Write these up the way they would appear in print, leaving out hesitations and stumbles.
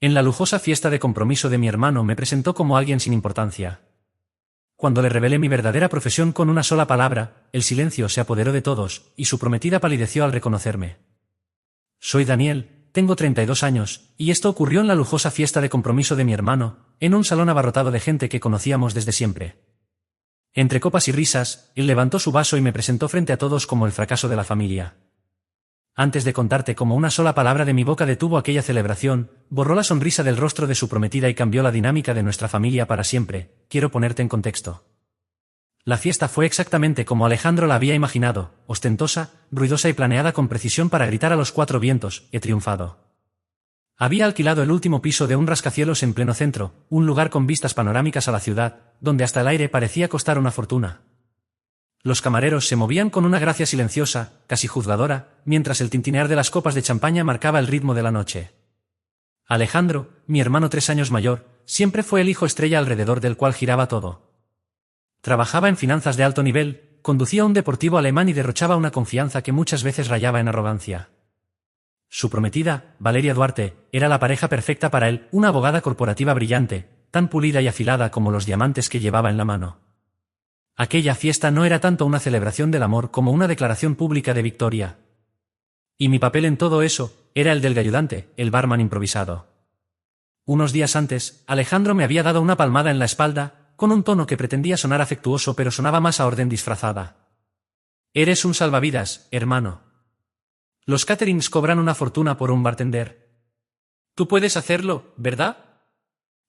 En la lujosa fiesta de compromiso de mi hermano me presentó como alguien sin importancia. Cuando le revelé mi verdadera profesión con una sola palabra, el silencio se apoderó de todos, y su prometida palideció al reconocerme. Soy Daniel, tengo 32 años, y esto ocurrió en la lujosa fiesta de compromiso de mi hermano, en un salón abarrotado de gente que conocíamos desde siempre. Entre copas y risas, él levantó su vaso y me presentó frente a todos como el fracaso de la familia. Antes de contarte cómo una sola palabra de mi boca detuvo aquella celebración, borró la sonrisa del rostro de su prometida y cambió la dinámica de nuestra familia para siempre, quiero ponerte en contexto. La fiesta fue exactamente como Alejandro la había imaginado, ostentosa, ruidosa y planeada con precisión para gritar a los cuatro vientos, he triunfado. Había alquilado el último piso de un rascacielos en pleno centro, un lugar con vistas panorámicas a la ciudad, donde hasta el aire parecía costar una fortuna. Los camareros se movían con una gracia silenciosa, casi juzgadora, mientras el tintinear de las copas de champaña marcaba el ritmo de la noche. Alejandro, mi hermano 3 años mayor, siempre fue el hijo estrella alrededor del cual giraba todo. Trabajaba en finanzas de alto nivel, conducía un deportivo alemán y derrochaba una confianza que muchas veces rayaba en arrogancia. Su prometida, Valeria Duarte, era la pareja perfecta para él, una abogada corporativa brillante, tan pulida y afilada como los diamantes que llevaba en la mano. Aquella fiesta no era tanto una celebración del amor como una declaración pública de victoria. Y mi papel en todo eso era el del ayudante, el barman improvisado. Unos días antes, Alejandro me había dado una palmada en la espalda, con un tono que pretendía sonar afectuoso pero sonaba más a orden disfrazada. Eres un salvavidas, hermano. Los caterings cobran una fortuna por un bartender. Tú puedes hacerlo, ¿verdad?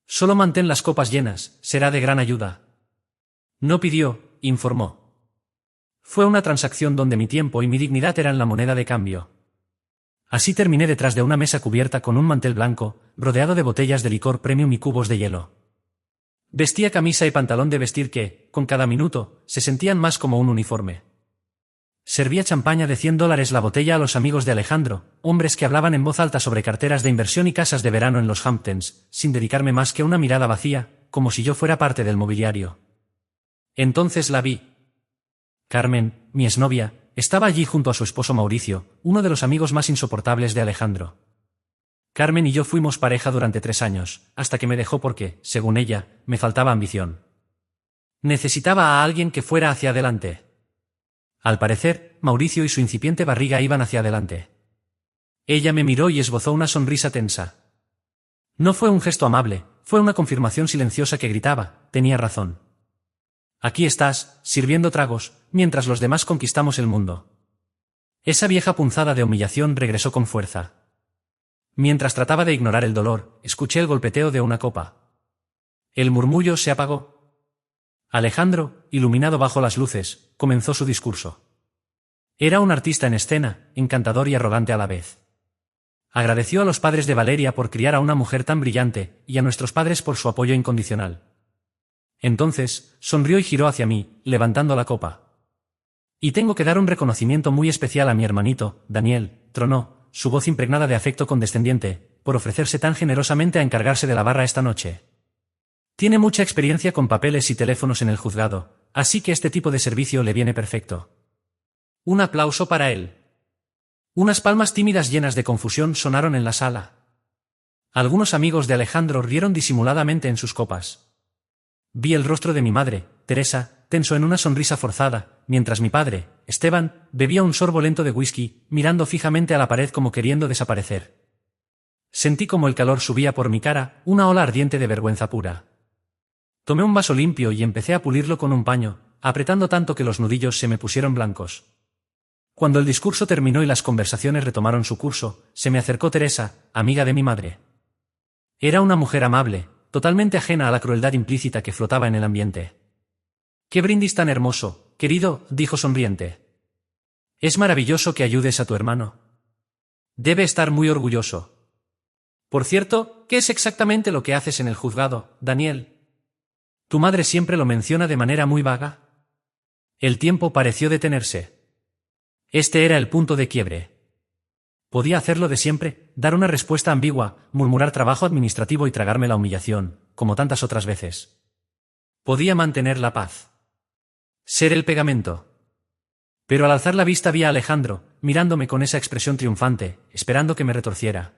Solo mantén las copas llenas, será de gran ayuda. No pidió, informó. Fue una transacción donde mi tiempo y mi dignidad eran la moneda de cambio. Así terminé detrás de una mesa cubierta con un mantel blanco, rodeado de botellas de licor premium y cubos de hielo. Vestía camisa y pantalón de vestir que, con cada minuto, se sentían más como un uniforme. Servía champaña de $100 la botella a los amigos de Alejandro, hombres que hablaban en voz alta sobre carteras de inversión y casas de verano en los Hamptons, sin dedicarme más que una mirada vacía, como si yo fuera parte del mobiliario. Entonces la vi. Carmen, mi exnovia, estaba allí junto a su esposo Mauricio, uno de los amigos más insoportables de Alejandro. Carmen y yo fuimos pareja durante 3 años, hasta que me dejó porque, según ella, me faltaba ambición. Necesitaba a alguien que fuera hacia adelante. Al parecer, Mauricio y su incipiente barriga iban hacia adelante. Ella me miró y esbozó una sonrisa tensa. No fue un gesto amable, fue una confirmación silenciosa que gritaba, tenía razón. Aquí estás, sirviendo tragos, mientras los demás conquistamos el mundo. Esa vieja punzada de humillación regresó con fuerza. Mientras trataba de ignorar el dolor, escuché el golpeteo de una copa. El murmullo se apagó. Alejandro, iluminado bajo las luces, comenzó su discurso. Era un artista en escena, encantador y arrogante a la vez. Agradeció a los padres de Valeria por criar a una mujer tan brillante, y a nuestros padres por su apoyo incondicional. Entonces, sonrió y giró hacia mí, levantando la copa. Y tengo que dar un reconocimiento muy especial a mi hermanito, Daniel, tronó, su voz impregnada de afecto condescendiente, por ofrecerse tan generosamente a encargarse de la barra esta noche. Tiene mucha experiencia con papeles y teléfonos en el juzgado, así que este tipo de servicio le viene perfecto. Un aplauso para él. Unas palmas tímidas llenas de confusión sonaron en la sala. Algunos amigos de Alejandro rieron disimuladamente en sus copas. Vi el rostro de mi madre, Teresa, tenso en una sonrisa forzada, mientras mi padre, Esteban, bebía un sorbo lento de whisky, mirando fijamente a la pared como queriendo desaparecer. Sentí como el calor subía por mi cara, una ola ardiente de vergüenza pura. Tomé un vaso limpio y empecé a pulirlo con un paño, apretando tanto que los nudillos se me pusieron blancos. Cuando el discurso terminó y las conversaciones retomaron su curso, se me acercó Teresa, amiga de mi madre. Era una mujer amable, totalmente ajena a la crueldad implícita que flotaba en el ambiente. «¡Qué brindis tan hermoso, querido!», dijo sonriente. «Es maravilloso que ayudes a tu hermano. Debe estar muy orgulloso. Por cierto, ¿qué es exactamente lo que haces en el juzgado, Daniel? Tu madre siempre lo menciona de manera muy vaga». El tiempo pareció detenerse. Este era el punto de quiebre. Podía hacerlo de siempre, dar una respuesta ambigua, murmurar trabajo administrativo y tragarme la humillación, como tantas otras veces. Podía mantener la paz. Ser el pegamento. Pero al alzar la vista vi a Alejandro, mirándome con esa expresión triunfante, esperando que me retorciera.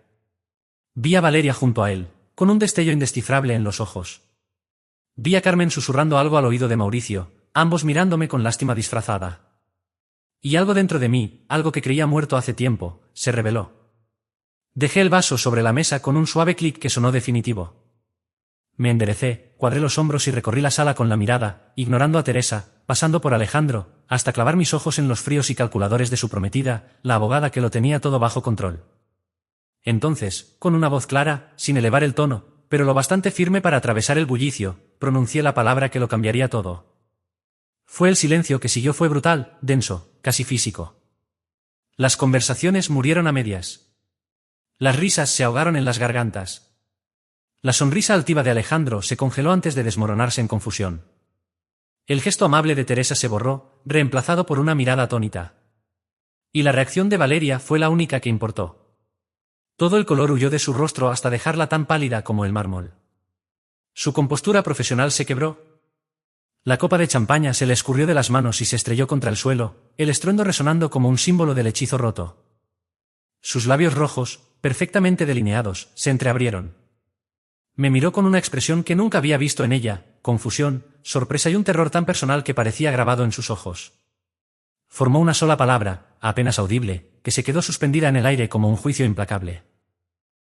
Vi a Valeria junto a él, con un destello indescifrable en los ojos. Vi a Carmen susurrando algo al oído de Mauricio, ambos mirándome con lástima disfrazada. Y algo dentro de mí, algo que creía muerto hace tiempo, se reveló. Dejé el vaso sobre la mesa con un suave clic que sonó definitivo. Me enderecé, cuadré los hombros y recorrí la sala con la mirada, ignorando a Teresa, pasando por Alejandro, hasta clavar mis ojos en los fríos y calculadores de su prometida, la abogada que lo tenía todo bajo control. Entonces, con una voz clara, sin elevar el tono, pero lo bastante firme para atravesar el bullicio, pronuncié la palabra que lo cambiaría todo. El silencio que siguió fue brutal, denso, casi físico. Las conversaciones murieron a medias. Las risas se ahogaron en las gargantas. La sonrisa altiva de Alejandro se congeló antes de desmoronarse en confusión. El gesto amable de Teresa se borró, reemplazado por una mirada atónita. Y la reacción de Valeria fue la única que importó. Todo el color huyó de su rostro hasta dejarla tan pálida como el mármol. Su compostura profesional se quebró. La copa de champaña se le escurrió de las manos y se estrelló contra el suelo, el estruendo resonando como un símbolo del hechizo roto. Sus labios rojos, perfectamente delineados, se entreabrieron. Me miró con una expresión que nunca había visto en ella, confusión, sorpresa y un terror tan personal que parecía grabado en sus ojos. Formó una sola palabra, apenas audible, que se quedó suspendida en el aire como un juicio implacable.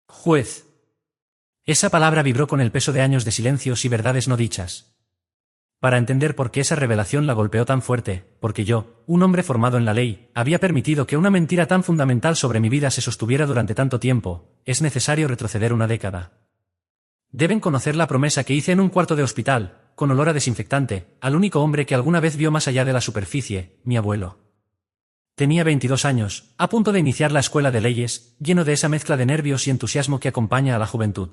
Juez. Esa palabra vibró con el peso de años de silencios y verdades no dichas. Para entender por qué esa revelación la golpeó tan fuerte, porque yo, un hombre formado en la ley, había permitido que una mentira tan fundamental sobre mi vida se sostuviera durante tanto tiempo, es necesario retroceder una década. Deben conocer la promesa que hice en un cuarto de hospital, con olor a desinfectante, al único hombre que alguna vez vio más allá de la superficie, mi abuelo. Tenía 22 años, a punto de iniciar la escuela de leyes, lleno de esa mezcla de nervios y entusiasmo que acompaña a la juventud.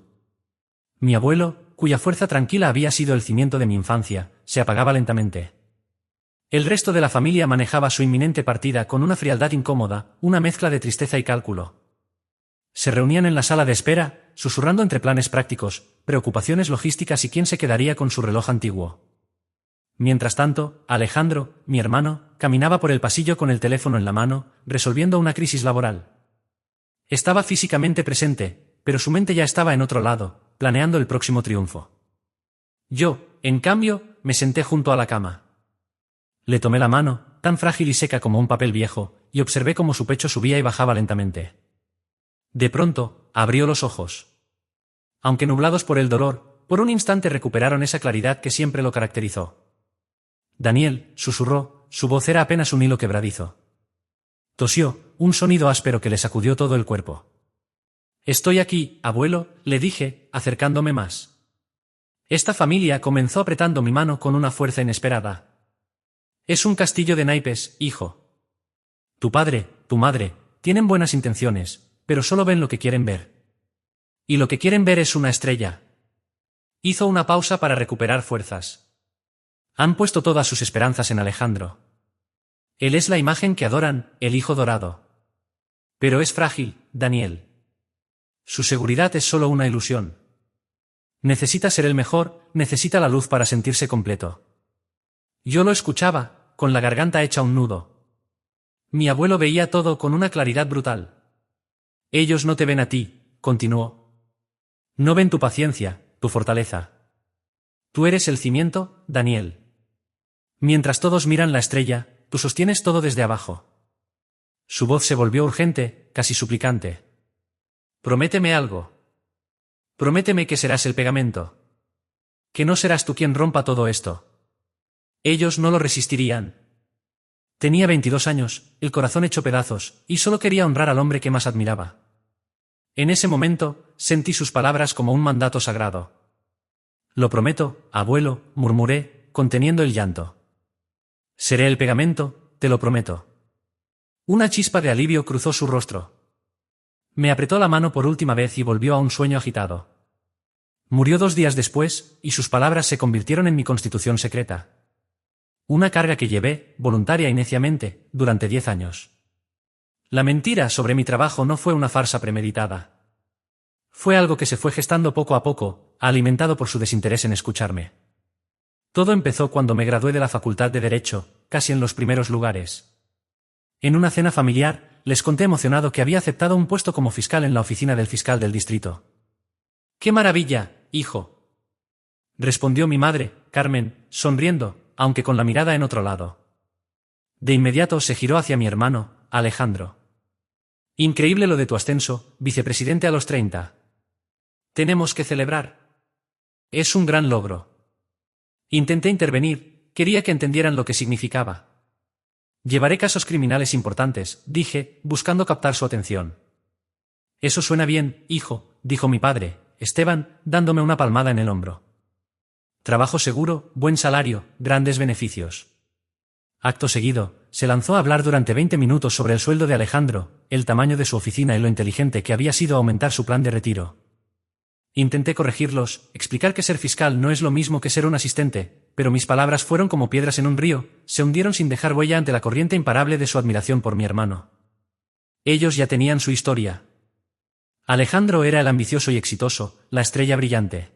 Mi abuelo, cuya fuerza tranquila había sido el cimiento de mi infancia, se apagaba lentamente. El resto de la familia manejaba su inminente partida con una frialdad incómoda, una mezcla de tristeza y cálculo. Se reunían en la sala de espera, susurrando entre planes prácticos, preocupaciones logísticas y quién se quedaría con su reloj antiguo. Mientras tanto, Alejandro, mi hermano, caminaba por el pasillo con el teléfono en la mano, resolviendo una crisis laboral. Estaba físicamente presente, pero su mente ya estaba en otro lado, planeando el próximo triunfo. Yo, en cambio, me senté junto a la cama. Le tomé la mano, tan frágil y seca como un papel viejo, y observé cómo su pecho subía y bajaba lentamente. De pronto, abrió los ojos. Aunque nublados por el dolor, por un instante recuperaron esa claridad que siempre lo caracterizó. Daniel, susurró, su voz era apenas un hilo quebradizo. Tosió, un sonido áspero que le sacudió todo el cuerpo. Estoy aquí, abuelo, le dije, acercándome más. Esta familia comenzó apretando mi mano con una fuerza inesperada. Es un castillo de naipes, hijo. Tu padre, tu madre, tienen buenas intenciones, pero solo ven lo que quieren ver. Y lo que quieren ver es una estrella. Hizo una pausa para recuperar fuerzas. Han puesto todas sus esperanzas en Alejandro. Él es la imagen que adoran, el hijo dorado. Pero es frágil, Daniel. Su seguridad es solo una ilusión. Necesita ser el mejor, necesita la luz para sentirse completo. Yo lo escuchaba, con la garganta hecha un nudo. Mi abuelo veía todo con una claridad brutal. Ellos no te ven a ti, continuó. No ven tu paciencia, tu fortaleza. Tú eres el cimiento, Daniel. Mientras todos miran la estrella, tú sostienes todo desde abajo. Su voz se volvió urgente, casi suplicante. Prométeme algo. Prométeme que serás el pegamento. Que no serás tú quien rompa todo esto. Ellos no lo resistirían. Tenía 22 años, el corazón hecho pedazos, y solo quería honrar al hombre que más admiraba. En ese momento, sentí sus palabras como un mandato sagrado. Lo prometo, abuelo, murmuré, conteniendo el llanto. Seré el pegamento, te lo prometo. Una chispa de alivio cruzó su rostro. Me apretó la mano por última vez y volvió a un sueño agitado. Murió 2 días después, y sus palabras se convirtieron en mi constitución secreta. Una carga que llevé, voluntaria y neciamente, durante 10 años. La mentira sobre mi trabajo no fue una farsa premeditada. Fue algo que se fue gestando poco a poco, alimentado por su desinterés en escucharme. Todo empezó cuando me gradué de la Facultad de Derecho, casi en los primeros lugares. En una cena familiar, les conté emocionado que había aceptado un puesto como fiscal en la oficina del fiscal del distrito. ¡Qué maravilla, hijo!, respondió mi madre, Carmen, sonriendo, aunque con la mirada en otro lado. De inmediato se giró hacia mi hermano, Alejandro. Increíble lo de tu ascenso, vicepresidente a los 30. Tenemos que celebrar. Es un gran logro. Intenté intervenir, quería que entendieran lo que significaba. Llevaré casos criminales importantes, dije, buscando captar su atención. Eso suena bien, hijo, dijo mi padre, Esteban, dándome una palmada en el hombro. Trabajo seguro, buen salario, grandes beneficios. Acto seguido, se lanzó a hablar durante 20 minutos sobre el sueldo de Alejandro, el tamaño de su oficina y lo inteligente que había sido aumentar su plan de retiro. Intenté corregirlos, explicar que ser fiscal no es lo mismo que ser un asistente, pero mis palabras fueron como piedras en un río, se hundieron sin dejar huella ante la corriente imparable de su admiración por mi hermano. Ellos ya tenían su historia. Alejandro era el ambicioso y exitoso, la estrella brillante.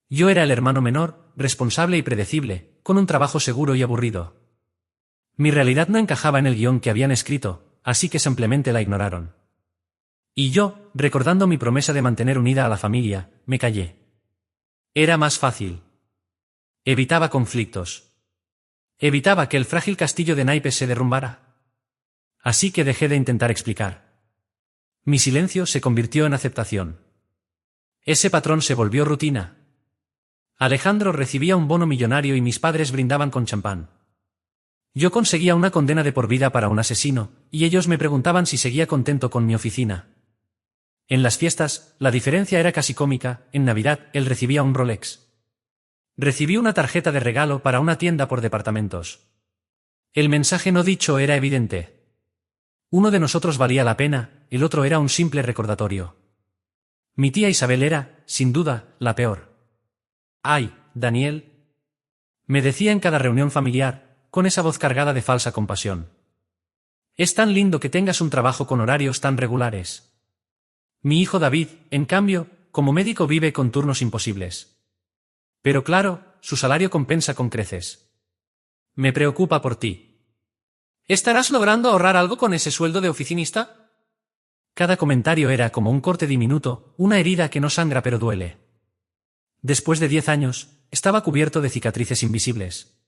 Yo era el hermano menor, responsable y predecible, con un trabajo seguro y aburrido. Mi realidad no encajaba en el guión que habían escrito, así que simplemente la ignoraron. Y yo, recordando mi promesa de mantener unida a la familia, me callé. Era más fácil. Evitaba conflictos. Evitaba que el frágil castillo de naipes se derrumbara. Así que dejé de intentar explicar. Mi silencio se convirtió en aceptación. Ese patrón se volvió rutina. Alejandro recibía un bono millonario y mis padres brindaban con champán. Yo conseguía una condena de por vida para un asesino, y ellos me preguntaban si seguía contento con mi oficina. En las fiestas, la diferencia era casi cómica. En Navidad, él recibía un Rolex. Recibí una tarjeta de regalo para una tienda por departamentos. El mensaje no dicho era evidente. Uno de nosotros valía la pena, el otro era un simple recordatorio. Mi tía Isabel era, sin duda, la peor. «Ay, Daniel», me decía en cada reunión familiar, con esa voz cargada de falsa compasión. «Es tan lindo que tengas un trabajo con horarios tan regulares. Mi hijo David, en cambio, como médico vive con turnos imposibles. Pero claro, su salario compensa con creces. Me preocupa por ti. ¿Estarás logrando ahorrar algo con ese sueldo de oficinista?». Cada comentario era como un corte diminuto, una herida que no sangra pero duele. Después de 10 años, estaba cubierto de cicatrices invisibles.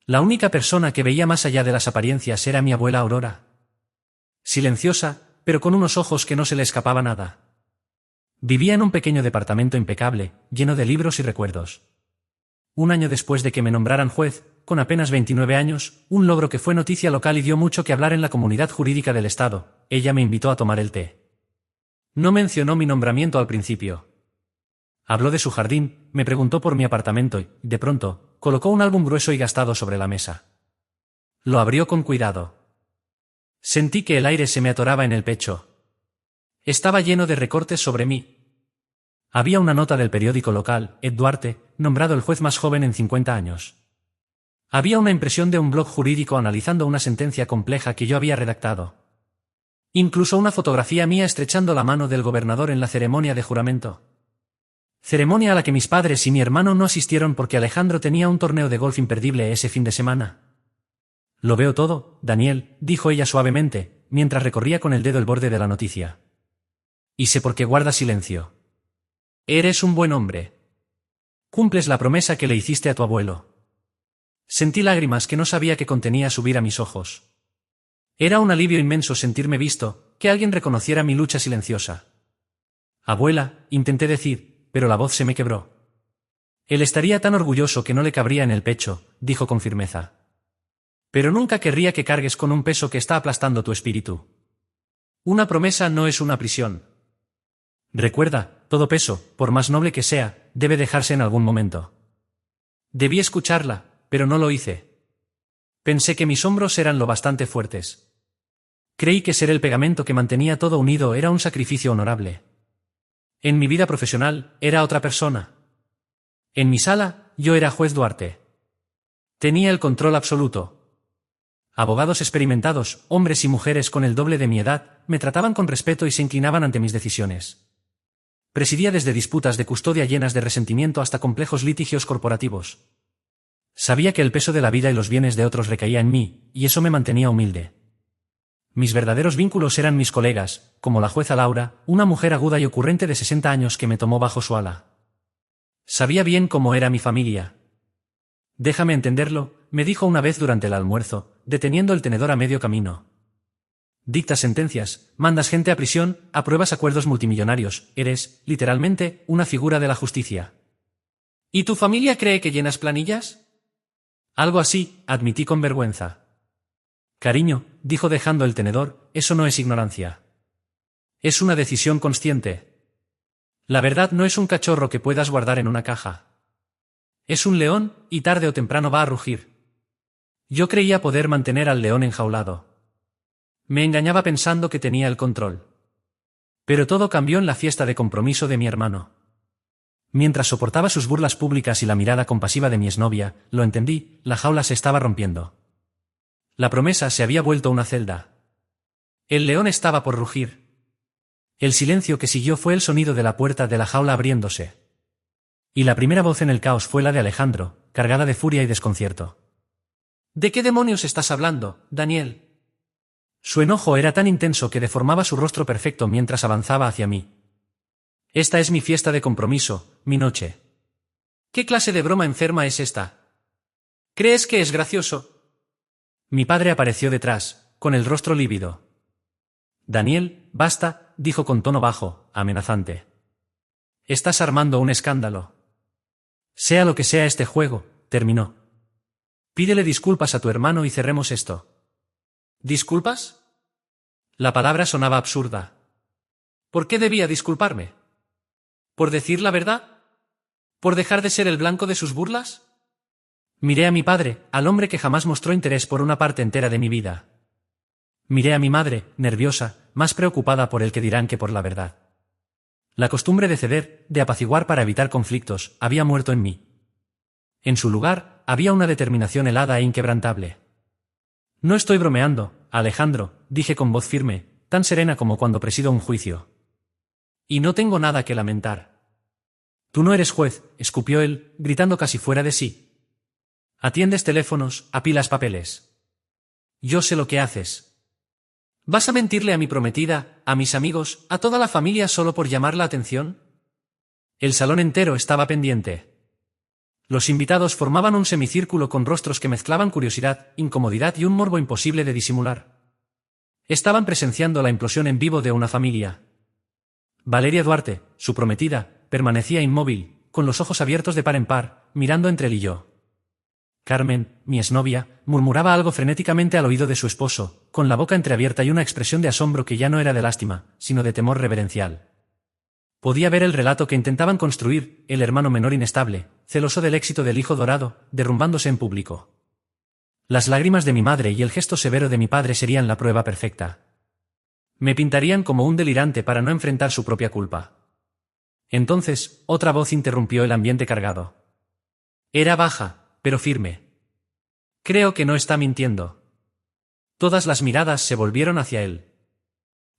La única persona que veía más allá de las apariencias era mi abuela Aurora. Silenciosa, pero con unos ojos que no se le escapaba nada. Vivía en un pequeño departamento impecable, lleno de libros y recuerdos. Un año después de que me nombraran juez, con apenas 29 años, un logro que fue noticia local y dio mucho que hablar en la comunidad jurídica del estado, ella me invitó a tomar el té. No mencionó mi nombramiento al principio. Habló de su jardín, me preguntó por mi apartamento y, de pronto, colocó un álbum grueso y gastado sobre la mesa. Lo abrió con cuidado. Sentí que el aire se me atoraba en el pecho. Estaba lleno de recortes sobre mí. Había una nota del periódico local, Ed Duarte, nombrado el juez más joven en 50 años. Había una impresión de un blog jurídico analizando una sentencia compleja que yo había redactado. Incluso una fotografía mía estrechando la mano del gobernador en la ceremonia de juramento. Ceremonia a la que mis padres y mi hermano no asistieron porque Alejandro tenía un torneo de golf imperdible ese fin de semana. «Lo veo todo, Daniel», dijo ella suavemente, mientras recorría con el dedo el borde de la noticia. «Y sé por qué guardas silencio. Eres un buen hombre. Cumples la promesa que le hiciste a tu abuelo». Sentí lágrimas que no sabía que contenía subir a mis ojos. Era un alivio inmenso sentirme visto, que alguien reconociera mi lucha silenciosa. «Abuela», intenté decir, pero la voz se me quebró. «Él estaría tan orgulloso que no le cabría en el pecho», dijo con firmeza. «Pero nunca querría que cargues con un peso que está aplastando tu espíritu. Una promesa no es una prisión. Recuerda, todo peso, por más noble que sea, debe dejarse en algún momento». Debí escucharla, pero no lo hice. Pensé que mis hombros eran lo bastante fuertes. Creí que ser el pegamento que mantenía todo unido era un sacrificio honorable. En mi vida profesional, era otra persona. En mi sala, yo era juez Duarte. Tenía el control absoluto. Abogados experimentados, hombres y mujeres con el doble de mi edad, me trataban con respeto y se inclinaban ante mis decisiones. Presidía desde disputas de custodia llenas de resentimiento hasta complejos litigios corporativos. Sabía que el peso de la vida y los bienes de otros recaía en mí, y eso me mantenía humilde. Mis verdaderos vínculos eran mis colegas, como la jueza Laura, una mujer aguda y ocurrente de 60 años que me tomó bajo su ala. Sabía bien cómo era mi familia. Déjame entenderlo, me dijo una vez durante el almuerzo, deteniendo el tenedor a medio camino. Dictas sentencias, mandas gente a prisión, apruebas acuerdos multimillonarios, eres, literalmente, una figura de la justicia. ¿Y tu familia cree que llenas planillas? Algo así, admití con vergüenza. Cariño, dijo dejando el tenedor, eso no es ignorancia. Es una decisión consciente. La verdad no es un cachorro que puedas guardar en una caja. Es un león, y tarde o temprano va a rugir. Yo creía poder mantener al león enjaulado. Me engañaba pensando que tenía el control. Pero todo cambió en la fiesta de compromiso de mi hermano. Mientras soportaba sus burlas públicas y la mirada compasiva de mi exnovia, lo entendí, la jaula se estaba rompiendo. La promesa se había vuelto una celda. El león estaba por rugir. El silencio que siguió fue el sonido de la puerta de la jaula abriéndose. Y la primera voz en el caos fue la de Alejandro, cargada de furia y desconcierto. ¿De qué demonios estás hablando, Daniel? Su enojo era tan intenso que deformaba su rostro perfecto mientras avanzaba hacia mí. Esta es mi fiesta de compromiso, mi noche. ¿Qué clase de broma enferma es esta? ¿Crees que es gracioso? Mi padre apareció detrás, con el rostro lívido. Daniel, basta, dijo con tono bajo, amenazante. Estás armando un escándalo. Sea lo que sea este juego, terminó. Pídele disculpas a tu hermano y cerremos esto. ¿Disculpas? La palabra sonaba absurda. ¿Por qué debía disculparme? ¿Por decir la verdad? ¿Por dejar de ser el blanco de sus burlas? Miré a mi padre, al hombre que jamás mostró interés por una parte entera de mi vida. Miré a mi madre, nerviosa, más preocupada por el que dirán que por la verdad. La costumbre de ceder, de apaciguar para evitar conflictos, había muerto en mí. En su lugar, había una determinación helada e inquebrantable. No estoy bromeando, Alejandro, dije con voz firme, tan serena como cuando presido un juicio. Y no tengo nada que lamentar. Tú no eres juez, escupió él, gritando casi fuera de sí. Atiendes teléfonos, apilas papeles. Yo sé lo que haces. ¿Vas a mentirle a mi prometida, a mis amigos, a toda la familia solo por llamar la atención? El salón entero estaba pendiente. Los invitados formaban un semicírculo con rostros que mezclaban curiosidad, incomodidad y un morbo imposible de disimular. Estaban presenciando la implosión en vivo de una familia. Valeria Duarte, su prometida, permanecía inmóvil, con los ojos abiertos de par en par, mirando entre él y yo. Carmen, mi exnovia, murmuraba algo frenéticamente al oído de su esposo, con la boca entreabierta y una expresión de asombro que ya no era de lástima, sino de temor reverencial. Podía ver el relato que intentaban construir, el hermano menor inestable, celoso del éxito del hijo dorado, derrumbándose en público. Las lágrimas de mi madre y el gesto severo de mi padre serían la prueba perfecta. Me pintarían como un delirante para no enfrentar su propia culpa. Entonces, otra voz interrumpió el ambiente cargado. Era baja, pero firme. Creo que no está mintiendo. Todas las miradas se volvieron hacia él.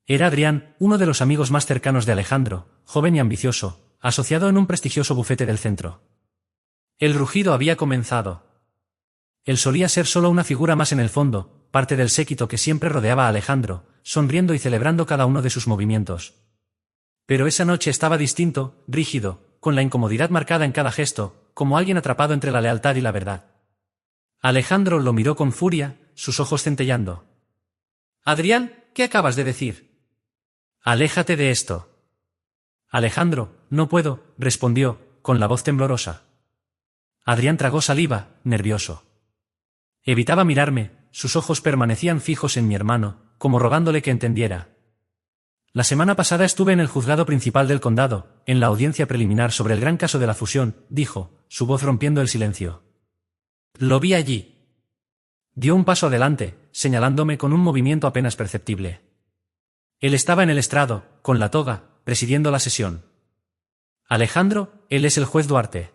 Era Adrián, uno de los amigos más cercanos de Alejandro, joven y ambicioso, asociado en un prestigioso bufete del centro. El rugido había comenzado. Él solía ser solo una figura más en el fondo, parte del séquito que siempre rodeaba a Alejandro, sonriendo y celebrando cada uno de sus movimientos. Pero esa noche estaba distinto, rígido, con la incomodidad marcada en cada gesto, como alguien atrapado entre la lealtad y la verdad. Alejandro lo miró con furia, sus ojos centellando. «Adrián, ¿qué acabas de decir?» «Aléjate de esto». «Alejandro, no puedo», respondió, con la voz temblorosa. Adrián tragó saliva, nervioso. Evitaba mirarme, sus ojos permanecían fijos en mi hermano, como rogándole que entendiera. La semana pasada estuve en el juzgado principal del condado, en la audiencia preliminar sobre el gran caso de la fusión, dijo, su voz rompiendo el silencio. Lo vi allí. Dio un paso adelante, señalándome con un movimiento apenas perceptible. Él estaba en el estrado, con la toga, presidiendo la sesión. Alejandro, él es el juez Duarte.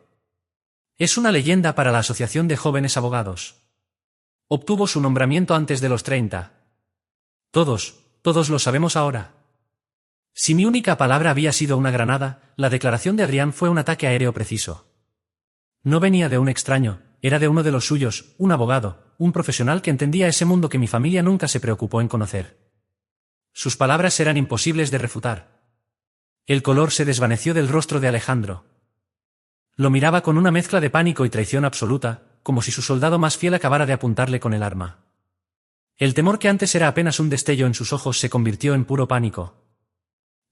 Es una leyenda para la Asociación de Jóvenes Abogados. Obtuvo su nombramiento antes de los 30. Todos lo sabemos ahora. Si mi única palabra había sido una granada, la declaración de Adrián fue un ataque aéreo preciso. No venía de un extraño, era de uno de los suyos, un abogado, un profesional que entendía ese mundo que mi familia nunca se preocupó en conocer. Sus palabras eran imposibles de refutar. El color se desvaneció del rostro de Alejandro. Lo miraba con una mezcla de pánico y traición absoluta, como si su soldado más fiel acabara de apuntarle con el arma. El temor que antes era apenas un destello en sus ojos se convirtió en puro pánico.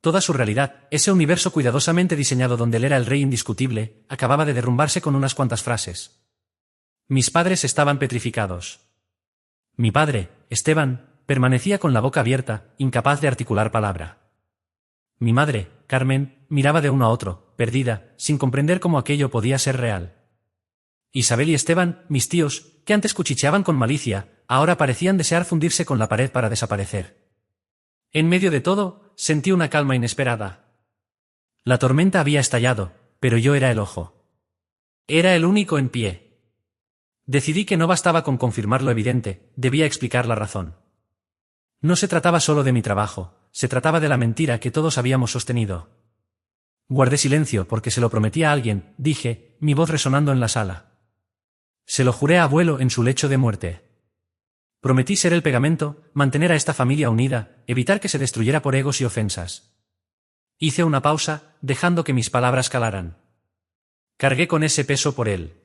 Toda su realidad, ese universo cuidadosamente diseñado donde él era el rey indiscutible, acababa de derrumbarse con unas cuantas frases. Mis padres estaban petrificados. Mi padre, Esteban, permanecía con la boca abierta, incapaz de articular palabra. Mi madre, Carmen, miraba de uno a otro, perdida, sin comprender cómo aquello podía ser real. Isabel y Esteban, mis tíos, que antes cuchicheaban con malicia, ahora parecían desear fundirse con la pared para desaparecer. En medio de todo, sentí una calma inesperada. La tormenta había estallado, pero yo era el ojo. Era el único en pie. Decidí que no bastaba con confirmar lo evidente, debía explicar la razón. No se trataba solo de mi trabajo, se trataba de la mentira que todos habíamos sostenido. Guardé silencio porque se lo prometí a alguien, dije, mi voz resonando en la sala. Se lo juré a abuelo en su lecho de muerte. Prometí ser el pegamento, mantener a esta familia unida, evitar que se destruyera por egos y ofensas. Hice una pausa, dejando que mis palabras calaran. Cargué con ese peso por él.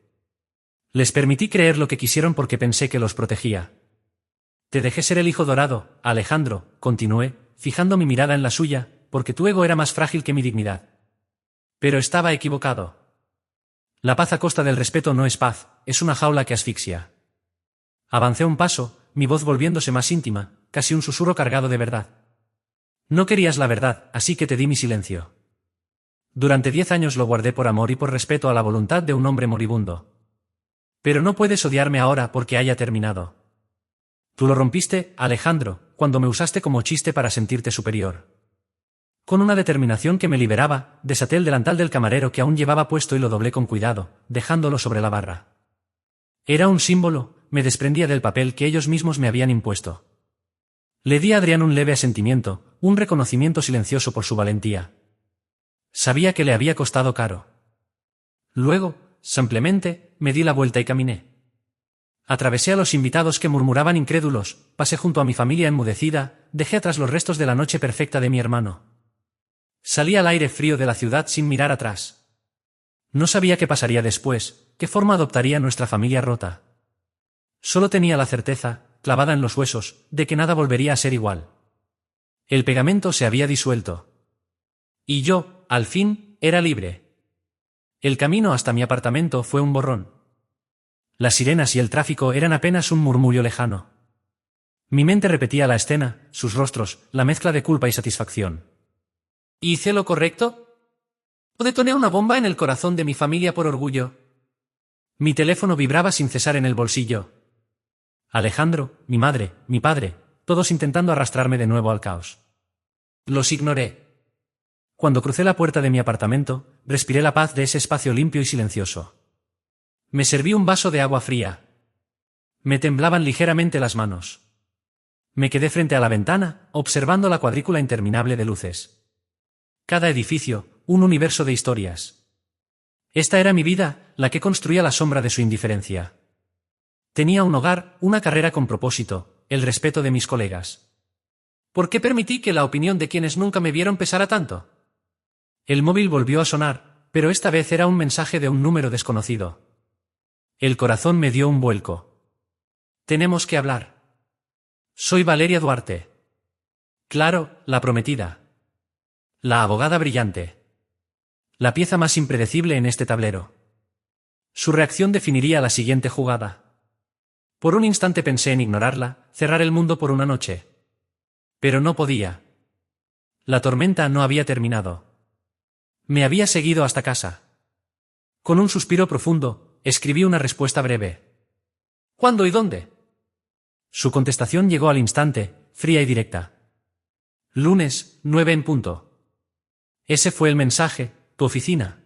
Les permití creer lo que quisieron porque pensé que los protegía. Te dejé ser el hijo dorado, Alejandro, continué, fijando mi mirada en la suya, porque tu ego era más frágil que mi dignidad. Pero estaba equivocado. La paz a costa del respeto no es paz, es una jaula que asfixia. Avancé un paso, mi voz volviéndose más íntima, casi un susurro cargado de verdad. No querías la verdad, así que te di mi silencio. Durante 10 años lo guardé por amor y por respeto a la voluntad de un hombre moribundo. Pero no puedes odiarme ahora porque haya terminado. Tú lo rompiste, Alejandro, cuando me usaste como chiste para sentirte superior. Con una determinación que me liberaba, desaté el delantal del camarero que aún llevaba puesto y lo doblé con cuidado, dejándolo sobre la barra. Era un símbolo, me desprendía del papel que ellos mismos me habían impuesto. Le di a Adrián un leve asentimiento, un reconocimiento silencioso por su valentía. Sabía que le había costado caro. Luego, simplemente, me di la vuelta y caminé. Atravesé a los invitados que murmuraban incrédulos, pasé junto a mi familia enmudecida, dejé atrás los restos de la noche perfecta de mi hermano. Salí al aire frío de la ciudad sin mirar atrás. No sabía qué pasaría después, qué forma adoptaría nuestra familia rota. Solo tenía la certeza, clavada en los huesos, de que nada volvería a ser igual. El pegamento se había disuelto. Y yo, al fin, era libre. El camino hasta mi apartamento fue un borrón. Las sirenas y el tráfico eran apenas un murmullo lejano. Mi mente repetía la escena, sus rostros, la mezcla de culpa y satisfacción. ¿Hice lo correcto? ¿O detoné una bomba en el corazón de mi familia por orgullo? Mi teléfono vibraba sin cesar en el bolsillo. Alejandro, mi madre, mi padre, todos intentando arrastrarme de nuevo al caos. Los ignoré. Cuando crucé la puerta de mi apartamento, respiré la paz de ese espacio limpio y silencioso. Me serví un vaso de agua fría. Me temblaban ligeramente las manos. Me quedé frente a la ventana, observando la cuadrícula interminable de luces. Cada edificio, un universo de historias. Esta era mi vida, la que construía la sombra de su indiferencia. Tenía un hogar, una carrera con propósito, el respeto de mis colegas. ¿Por qué permití que la opinión de quienes nunca me vieron pesara tanto? El móvil volvió a sonar, pero esta vez era un mensaje de un número desconocido. El corazón me dio un vuelco. Tenemos que hablar. Soy Valeria Duarte. Claro, la prometida. La abogada brillante. La pieza más impredecible en este tablero. Su reacción definiría la siguiente jugada. Por un instante pensé en ignorarla, cerrar el mundo por una noche. Pero no podía. La tormenta no había terminado. Me había seguido hasta casa. Con un suspiro profundo, escribí una respuesta breve. ¿Cuándo y dónde? Su contestación llegó al instante, fría y directa. Lunes, 9 en punto. Ese fue el mensaje, tu oficina.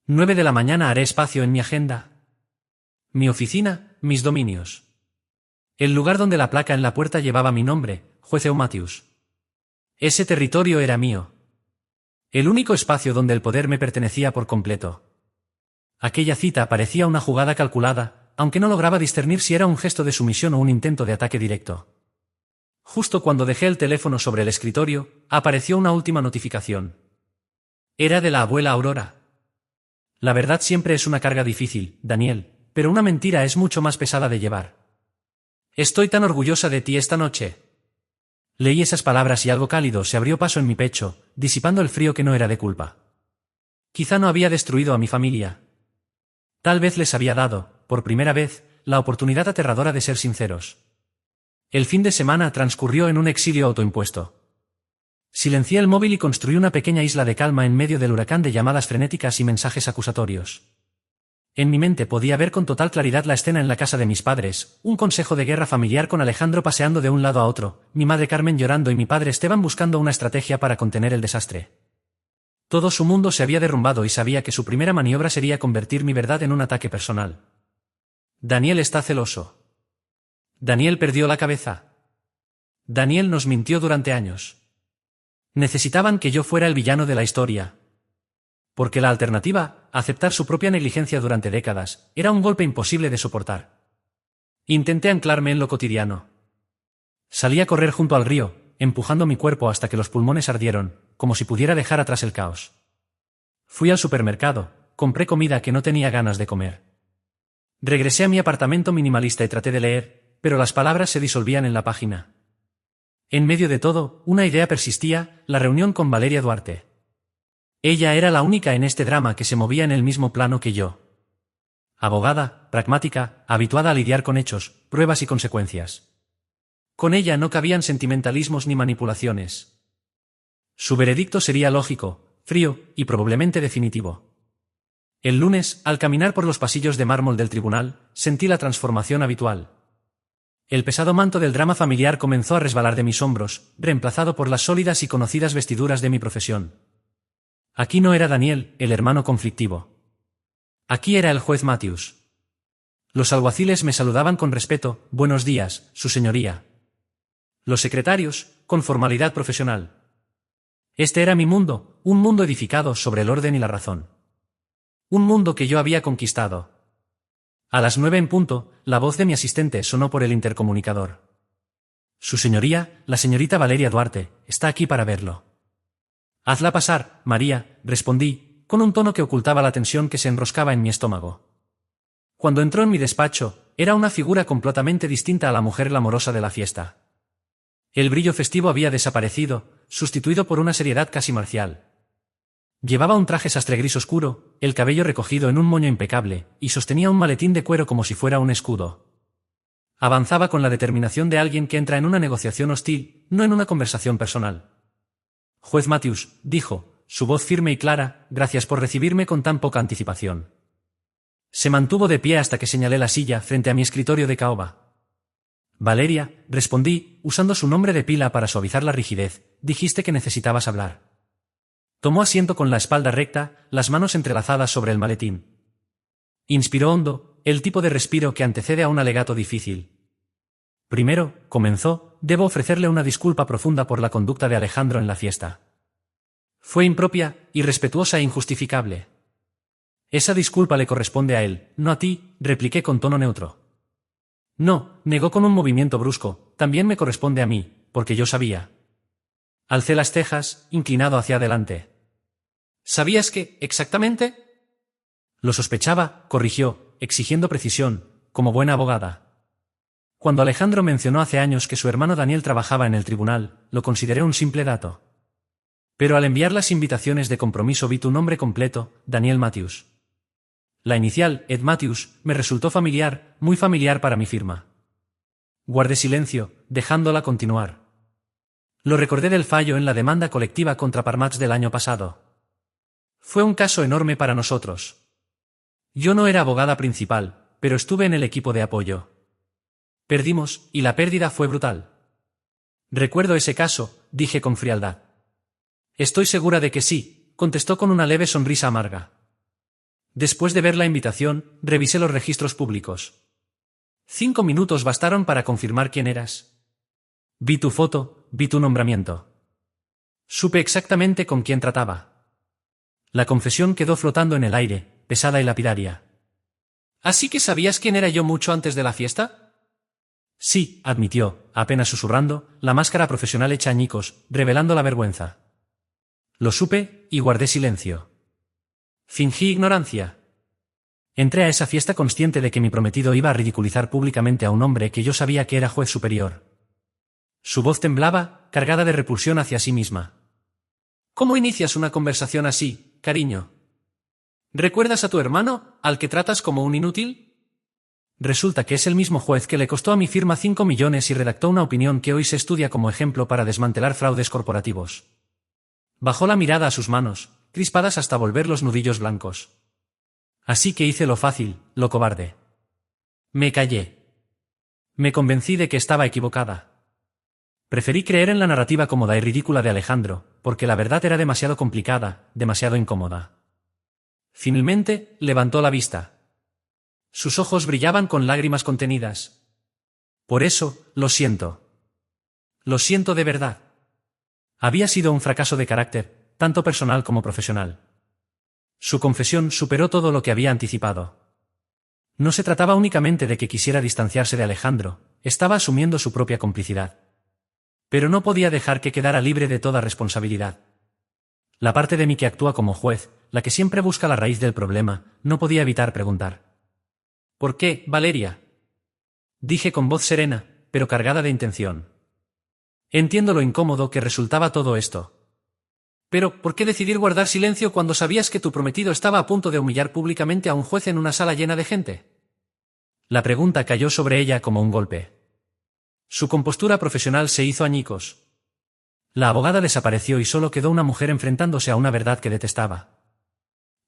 9 de la mañana haré espacio en mi agenda. Mi oficina, mis dominios. El lugar donde la placa en la puerta llevaba mi nombre, juez Eumatius. Ese territorio era mío. El único espacio donde el poder me pertenecía por completo. Aquella cita parecía una jugada calculada, aunque no lograba discernir si era un gesto de sumisión o un intento de ataque directo. Justo cuando dejé el teléfono sobre el escritorio, apareció una última notificación. Era de la abuela Aurora. La verdad siempre es una carga difícil, Daniel, pero una mentira es mucho más pesada de llevar. Estoy tan orgullosa de ti esta noche. Leí esas palabras y algo cálido se abrió paso en mi pecho, disipando el frío que no era de culpa. Quizá no había destruido a mi familia. Tal vez les había dado, por primera vez, la oportunidad aterradora de ser sinceros. El fin de semana transcurrió en un exilio autoimpuesto. Silencié el móvil y construí una pequeña isla de calma en medio del huracán de llamadas frenéticas y mensajes acusatorios. En mi mente podía ver con total claridad la escena en la casa de mis padres, un consejo de guerra familiar con Alejandro paseando de un lado a otro, mi madre Carmen llorando y mi padre Esteban buscando una estrategia para contener el desastre. Todo su mundo se había derrumbado y sabía que su primera maniobra sería convertir mi verdad en un ataque personal. Daniel está celoso. Daniel perdió la cabeza. Daniel nos mintió durante años. Necesitaban que yo fuera el villano de la historia. Porque la alternativa, aceptar su propia negligencia durante décadas, era un golpe imposible de soportar. Intenté anclarme en lo cotidiano. Salí a correr junto al río, empujando mi cuerpo hasta que los pulmones ardieron, como si pudiera dejar atrás el caos. Fui al supermercado, compré comida que no tenía ganas de comer. Regresé a mi apartamento minimalista y traté de leer, pero las palabras se disolvían en la página. En medio de todo, una idea persistía, la reunión con Valeria Duarte. Ella era la única en este drama que se movía en el mismo plano que yo. Abogada, pragmática, habituada a lidiar con hechos, pruebas y consecuencias. Con ella no cabían sentimentalismos ni manipulaciones. Su veredicto sería lógico, frío y probablemente definitivo. El lunes, al caminar por los pasillos de mármol del tribunal, sentí la transformación habitual. El pesado manto del drama familiar comenzó a resbalar de mis hombros, reemplazado por las sólidas y conocidas vestiduras de mi profesión. Aquí no era Daniel, el hermano conflictivo. Aquí era el juez Matthews. Los alguaciles me saludaban con respeto, buenos días, su señoría. Los secretarios, con formalidad profesional. Este era mi mundo, un mundo edificado sobre el orden y la razón. Un mundo que yo había conquistado. A las 9 en punto, la voz de mi asistente sonó por el intercomunicador. Su señoría, la señorita Valeria Duarte, está aquí para verlo. Hazla pasar, María, respondí, con un tono que ocultaba la tensión que se enroscaba en mi estómago. Cuando entró en mi despacho, era una figura completamente distinta a la mujer glamorosa de la fiesta. El brillo festivo había desaparecido, sustituido por una seriedad casi marcial. Llevaba un traje sastre gris oscuro, el cabello recogido en un moño impecable, y sostenía un maletín de cuero como si fuera un escudo. Avanzaba con la determinación de alguien que entra en una negociación hostil, no en una conversación personal. Juez Matthews, dijo, su voz firme y clara, gracias por recibirme con tan poca anticipación. Se mantuvo de pie hasta que señalé la silla frente a mi escritorio de caoba. Valeria, respondí, usando su nombre de pila para suavizar la rigidez, dijiste que necesitabas hablar. Tomó asiento con la espalda recta, las manos entrelazadas sobre el maletín. Inspiró hondo, el tipo de respiro que antecede a un alegato difícil. Primero, comenzó, debo ofrecerle una disculpa profunda por la conducta de Alejandro en la fiesta. Fue impropia, irrespetuosa e injustificable. Esa disculpa le corresponde a él, no a ti, repliqué con tono neutro. No, negó con un movimiento brusco, también me corresponde a mí, porque yo sabía. Alcé las cejas, inclinado hacia adelante. ¿Sabías qué, exactamente? Lo sospechaba, corrigió, exigiendo precisión, como buena abogada. Cuando Alejandro mencionó hace años que su hermano Daniel trabajaba en el tribunal, lo consideré un simple dato. Pero al enviar las invitaciones de compromiso vi tu nombre completo, Daniel Matthews. La inicial, Ed Matthews, me resultó familiar, muy familiar para mi firma. Guardé silencio, dejándola continuar. Lo recordé del fallo en la demanda colectiva contra Parmats del año pasado. Fue un caso enorme para nosotros. Yo no era abogada principal, pero estuve en el equipo de apoyo. Perdimos, y la pérdida fue brutal. Recuerdo ese caso, dije con frialdad. Estoy segura de que sí, contestó con una leve sonrisa amarga. Después de ver la invitación, revisé los registros públicos. 5 minutos bastaron para confirmar quién eras. Vi tu foto, vi tu nombramiento. Supe exactamente con quién trataba. La confesión quedó flotando en el aire, pesada y lapidaria. ¿Así que sabías quién era yo mucho antes de la fiesta? Sí, admitió, apenas susurrando, la máscara profesional hecha añicos, revelando la vergüenza. Lo supe, y guardé silencio. Fingí ignorancia. Entré a esa fiesta consciente de que mi prometido iba a ridiculizar públicamente a un hombre que yo sabía que era juez superior. Su voz temblaba, cargada de repulsión hacia sí misma. ¿Cómo inicias una conversación así, cariño? ¿Recuerdas a tu hermano, al que tratas como un inútil? Resulta que es el mismo juez que le costó a mi firma 5 millones y redactó una opinión que hoy se estudia como ejemplo para desmantelar fraudes corporativos. Bajó la mirada a sus manos, crispadas hasta volver los nudillos blancos. Así que hice lo fácil, lo cobarde. Me callé. Me convencí de que estaba equivocada. Preferí creer en la narrativa cómoda y ridícula de Alejandro, porque la verdad era demasiado complicada, demasiado incómoda. Finalmente, levantó la vista. Sus ojos brillaban con lágrimas contenidas. Por eso, lo siento. Lo siento de verdad. Había sido un fracaso de carácter, tanto personal como profesional. Su confesión superó todo lo que había anticipado. No se trataba únicamente de que quisiera distanciarse de Alejandro, estaba asumiendo su propia complicidad. Pero no podía dejar que quedara libre de toda responsabilidad. La parte de mí que actúa como juez, la que siempre busca la raíz del problema, no podía evitar preguntar. ¿Por qué, Valeria? Dije con voz serena, pero cargada de intención. Entiendo lo incómodo que resultaba todo esto. Pero, ¿por qué decidir guardar silencio cuando sabías que tu prometido estaba a punto de humillar públicamente a un juez en una sala llena de gente? La pregunta cayó sobre ella como un golpe. Su compostura profesional se hizo añicos. La abogada desapareció y solo quedó una mujer enfrentándose a una verdad que detestaba.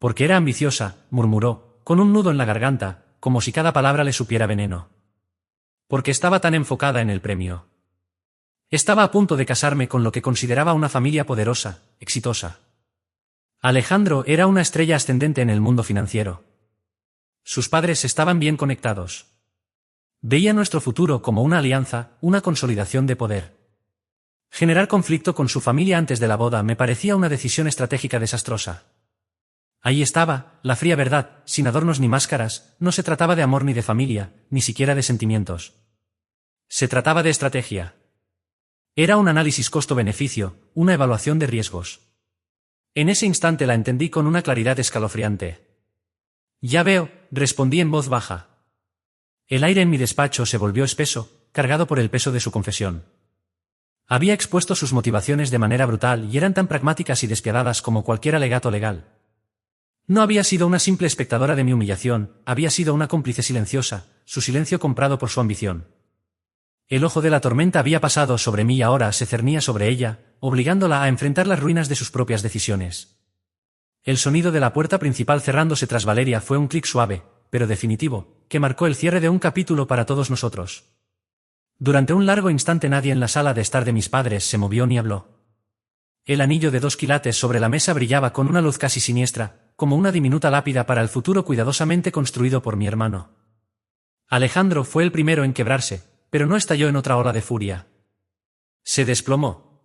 Porque era ambiciosa, murmuró, con un nudo en la garganta, como si cada palabra le supiera veneno. Porque estaba tan enfocada en el premio. Estaba a punto de casarme con lo que consideraba una familia poderosa, exitosa. Alejandro era una estrella ascendente en el mundo financiero. Sus padres estaban bien conectados. Veía nuestro futuro como una alianza, una consolidación de poder. Generar conflicto con su familia antes de la boda me parecía una decisión estratégica desastrosa. Ahí estaba, la fría verdad, sin adornos ni máscaras, no se trataba de amor ni de familia, ni siquiera de sentimientos. Se trataba de estrategia. Era un análisis costo-beneficio, una evaluación de riesgos. En ese instante la entendí con una claridad escalofriante. Ya veo, respondí en voz baja. El aire en mi despacho se volvió espeso, cargado por el peso de su confesión. Había expuesto sus motivaciones de manera brutal y eran tan pragmáticas y despiadadas como cualquier alegato legal. No había sido una simple espectadora de mi humillación, había sido una cómplice silenciosa, su silencio comprado por su ambición. El ojo de la tormenta había pasado sobre mí y ahora se cernía sobre ella, obligándola a enfrentar las ruinas de sus propias decisiones. El sonido de la puerta principal cerrándose tras Valeria fue un clic suave, pero definitivo, que marcó el cierre de un capítulo para todos nosotros. Durante un largo instante nadie en la sala de estar de mis padres se movió ni habló. El anillo de 2 quilates sobre la mesa brillaba con una luz casi siniestra, como una diminuta lápida para el futuro cuidadosamente construido por mi hermano. Alejandro fue el primero en quebrarse, pero no estalló en otra ola de furia. Se desplomó.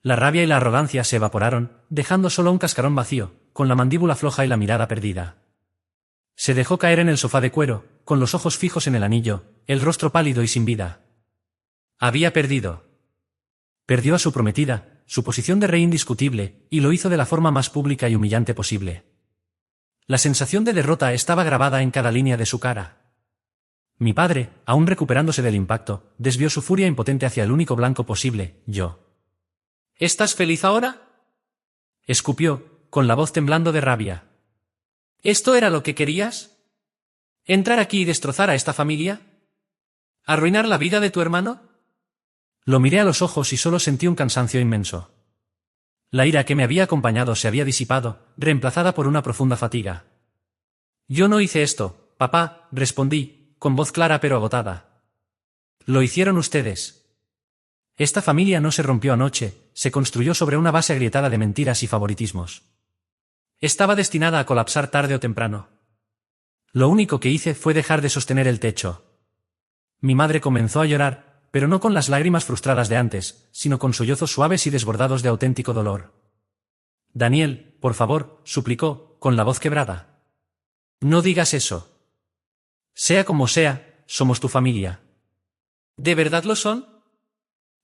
La rabia y la arrogancia se evaporaron, dejando solo un cascarón vacío, con la mandíbula floja y la mirada perdida. Se dejó caer en el sofá de cuero, con los ojos fijos en el anillo, el rostro pálido y sin vida. Había perdido. Perdió a su prometida, su posición de rey indiscutible, y lo hizo de la forma más pública y humillante posible. La sensación de derrota estaba grabada en cada línea de su cara. Mi padre, aún recuperándose del impacto, desvió su furia impotente hacia el único blanco posible, yo. ¿Estás feliz ahora? Escupió, con la voz temblando de rabia. ¿Esto era lo que querías? ¿Entrar aquí y destrozar a esta familia? ¿Arruinar la vida de tu hermano? Lo miré a los ojos y solo sentí un cansancio inmenso. La ira que me había acompañado se había disipado, reemplazada por una profunda fatiga. Yo no hice esto, papá, respondí, con voz clara pero agotada. Lo hicieron ustedes. Esta familia no se rompió anoche, se construyó sobre una base agrietada de mentiras y favoritismos. Estaba destinada a colapsar tarde o temprano. Lo único que hice fue dejar de sostener el techo. Mi madre comenzó a llorar, pero no con las lágrimas frustradas de antes, sino con sollozos suaves y desbordados de auténtico dolor. Daniel, por favor, suplicó, con la voz quebrada. No digas eso. Sea como sea, somos tu familia. ¿De verdad lo son?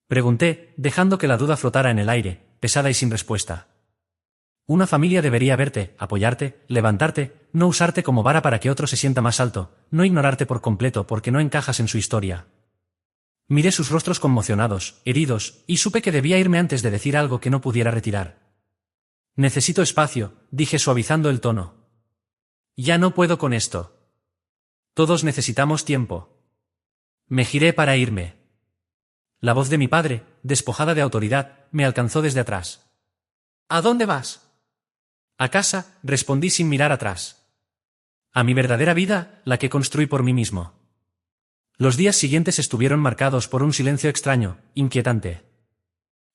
Pregunté, dejando que la duda flotara en el aire, pesada y sin respuesta. Una familia debería verte, apoyarte, levantarte, no usarte como vara para que otro se sienta más alto, no ignorarte por completo porque no encajas en su historia. Miré sus rostros conmocionados, heridos, y supe que debía irme antes de decir algo que no pudiera retirar. Necesito espacio, dije suavizando el tono. Ya no puedo con esto. Todos necesitamos tiempo. Me giré para irme. La voz de mi padre, despojada de autoridad, me alcanzó desde atrás. ¿A dónde vas? A casa, respondí sin mirar atrás. A mi verdadera vida, la que construí por mí mismo. Los días siguientes estuvieron marcados por un silencio extraño, inquietante.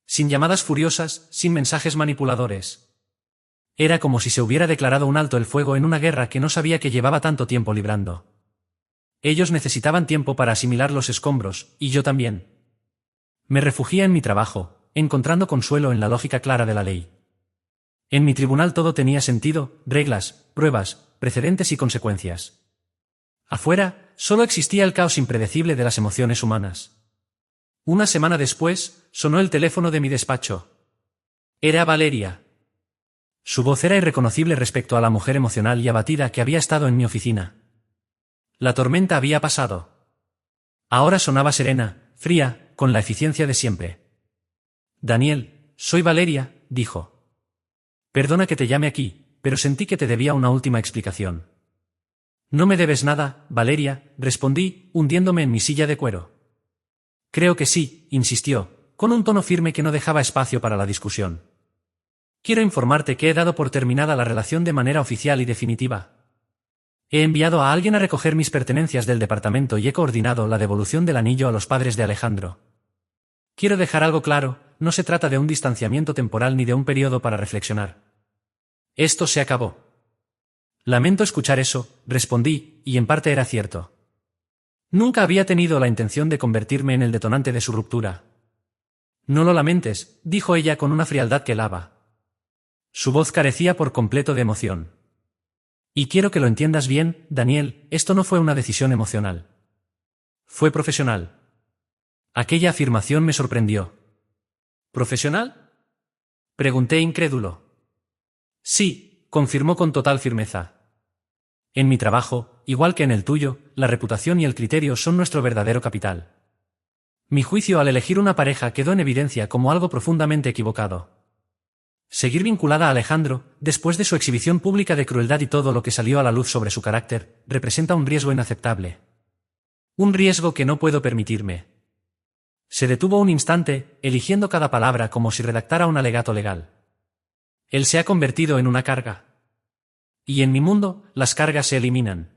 Sin llamadas furiosas, sin mensajes manipuladores. Era como si se hubiera declarado un alto el fuego en una guerra que no sabía que llevaba tanto tiempo librando. Ellos necesitaban tiempo para asimilar los escombros, y yo también. Me refugié en mi trabajo, encontrando consuelo en la lógica clara de la ley. En mi tribunal todo tenía sentido, reglas, pruebas, precedentes y consecuencias. Afuera, solo existía el caos impredecible de las emociones humanas. Una semana después, sonó el teléfono de mi despacho. Era Valeria. Su voz era irreconocible respecto a la mujer emocional y abatida que había estado en mi oficina. La tormenta había pasado. Ahora sonaba serena, fría, con la eficiencia de siempre. Daniel, soy Valeria, dijo. Perdona que te llame aquí, pero sentí que te debía una última explicación. No me debes nada, Valeria, respondí, hundiéndome en mi silla de cuero. Creo que sí, insistió, con un tono firme que no dejaba espacio para la discusión. Quiero informarte que he dado por terminada la relación de manera oficial y definitiva. He enviado a alguien a recoger mis pertenencias del departamento y he coordinado la devolución del anillo a los padres de Alejandro. Quiero dejar algo claro, no se trata de un distanciamiento temporal ni de un periodo para reflexionar. Esto se acabó. Lamento escuchar eso, respondí, y en parte era cierto. Nunca había tenido la intención de convertirme en el detonante de su ruptura. No lo lamentes, dijo ella con una frialdad que helaba. Su voz carecía por completo de emoción. Y quiero que lo entiendas bien, Daniel, esto no fue una decisión emocional. Fue profesional. Aquella afirmación me sorprendió. ¿Profesional? Pregunté incrédulo. Sí, confirmó con total firmeza. En mi trabajo, igual que en el tuyo, la reputación y el criterio son nuestro verdadero capital. Mi juicio al elegir una pareja quedó en evidencia como algo profundamente equivocado. Seguir vinculada a Alejandro, después de su exhibición pública de crueldad y todo lo que salió a la luz sobre su carácter, representa un riesgo inaceptable. Un riesgo que no puedo permitirme. Se detuvo un instante, eligiendo cada palabra como si redactara un alegato legal. Él se ha convertido en una carga. Y en mi mundo, las cargas se eliminan.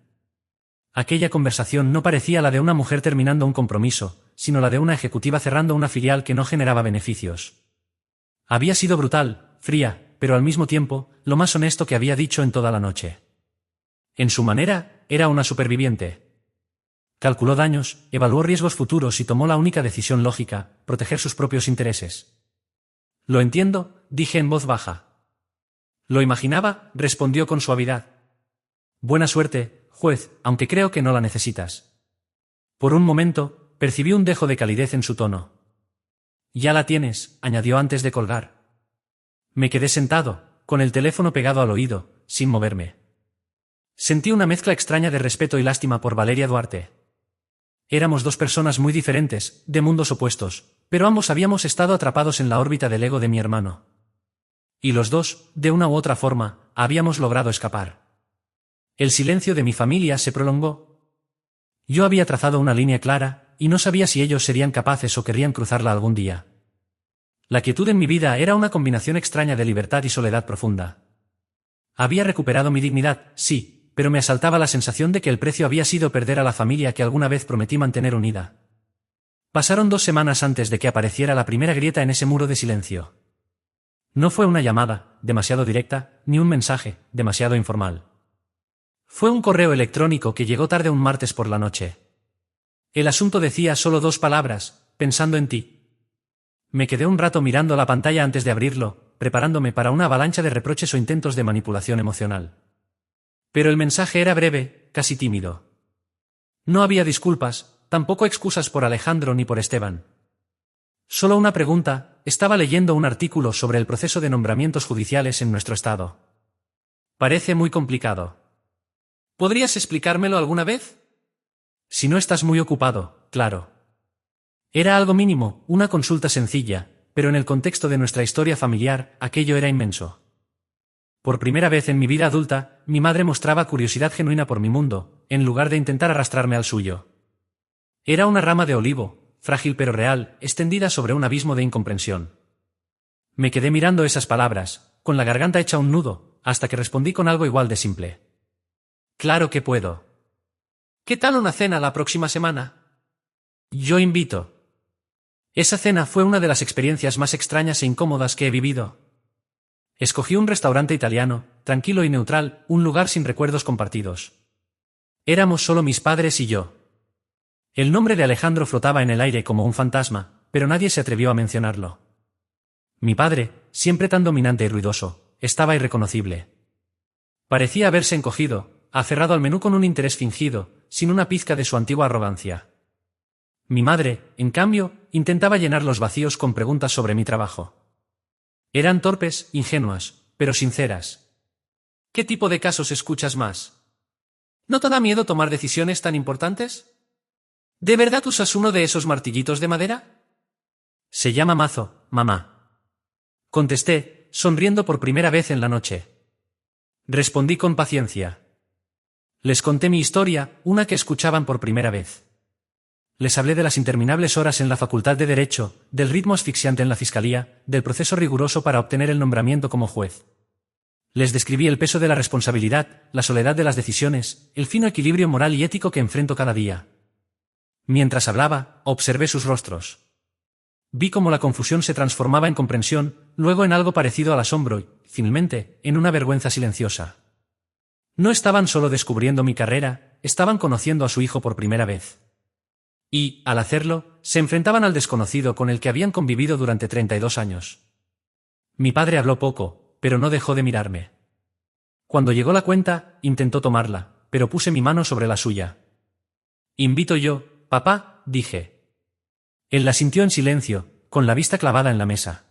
Aquella conversación no parecía la de una mujer terminando un compromiso, sino la de una ejecutiva cerrando una filial que no generaba beneficios. Había sido brutal, fría, pero al mismo tiempo, lo más honesto que había dicho en toda la noche. En su manera, era una superviviente. Calculó daños, evaluó riesgos futuros y tomó la única decisión lógica, proteger sus propios intereses. Lo entiendo, dije en voz baja. Lo imaginaba, respondió con suavidad. Buena suerte, juez, aunque creo que no la necesitas. Por un momento, percibí un dejo de calidez en su tono. Ya la tienes, añadió antes de colgar. Me quedé sentado, con el teléfono pegado al oído, sin moverme. Sentí una mezcla extraña de respeto y lástima por Valeria Duarte. Éramos dos personas muy diferentes, de mundos opuestos, pero ambos habíamos estado atrapados en la órbita del ego de mi hermano. Y los dos, de una u otra forma, habíamos logrado escapar. El silencio de mi familia se prolongó. Yo había trazado una línea clara, y no sabía si ellos serían capaces o querrían cruzarla algún día. La quietud en mi vida era una combinación extraña de libertad y soledad profunda. Había recuperado mi dignidad, sí, pero me asaltaba la sensación de que el precio había sido perder a la familia que alguna vez prometí mantener unida. Pasaron 2 semanas antes de que apareciera la primera grieta en ese muro de silencio. No fue una llamada, demasiado directa, ni un mensaje, demasiado informal. Fue un correo electrónico que llegó tarde un martes por la noche. El asunto decía solo 2 palabras, pensando en ti. Me quedé un rato mirando la pantalla antes de abrirlo, preparándome para una avalancha de reproches o intentos de manipulación emocional. Pero el mensaje era breve, casi tímido. No había disculpas, tampoco excusas por Alejandro ni por Esteban. Solo una pregunta, estaba leyendo un artículo sobre el proceso de nombramientos judiciales en nuestro estado. Parece muy complicado. ¿Podrías explicármelo alguna vez? Si no estás muy ocupado, claro. Era algo mínimo, una consulta sencilla, pero en el contexto de nuestra historia familiar, aquello era inmenso. Por primera vez en mi vida adulta, mi madre mostraba curiosidad genuina por mi mundo, en lugar de intentar arrastrarme al suyo. Era una rama de olivo, frágil pero real, extendida sobre un abismo de incomprensión. Me quedé mirando esas palabras, con la garganta hecha un nudo, hasta que respondí con algo igual de simple. Claro que puedo. ¿Qué tal una cena la próxima semana? Yo invito. Esa cena fue una de las experiencias más extrañas e incómodas que he vivido. Escogí un restaurante italiano, tranquilo y neutral, un lugar sin recuerdos compartidos. Éramos solo mis padres y yo. El nombre de Alejandro flotaba en el aire como un fantasma, pero nadie se atrevió a mencionarlo. Mi padre, siempre tan dominante y ruidoso, estaba irreconocible. Parecía haberse encogido, aferrado al menú con un interés fingido, sin una pizca de su antigua arrogancia. Mi madre, en cambio, intentaba llenar los vacíos con preguntas sobre mi trabajo. Eran torpes, ingenuas, pero sinceras. ¿Qué tipo de casos escuchas más? ¿No te da miedo tomar decisiones tan importantes? ¿De verdad usas uno de esos martillitos de madera? Se llama mazo, mamá. Contesté, sonriendo por primera vez en la noche. Respondí con paciencia. Les conté mi historia, una que escuchaban por primera vez. Les hablé de las interminables horas en la Facultad de Derecho, del ritmo asfixiante en la Fiscalía, del proceso riguroso para obtener el nombramiento como juez. Les describí el peso de la responsabilidad, la soledad de las decisiones, el fino equilibrio moral y ético que enfrento cada día. Mientras hablaba, observé sus rostros. Vi cómo la confusión se transformaba en comprensión, luego en algo parecido al asombro y, finalmente, en una vergüenza silenciosa. No estaban solo descubriendo mi carrera, estaban conociendo a su hijo por primera vez. Y, al hacerlo, se enfrentaban al desconocido con el que habían convivido durante 32 años. Mi padre habló poco, pero no dejó de mirarme. Cuando llegó la cuenta, intentó tomarla, pero puse mi mano sobre la suya. «Invito yo, papá», dije. Él la sintió en silencio, con la vista clavada en la mesa.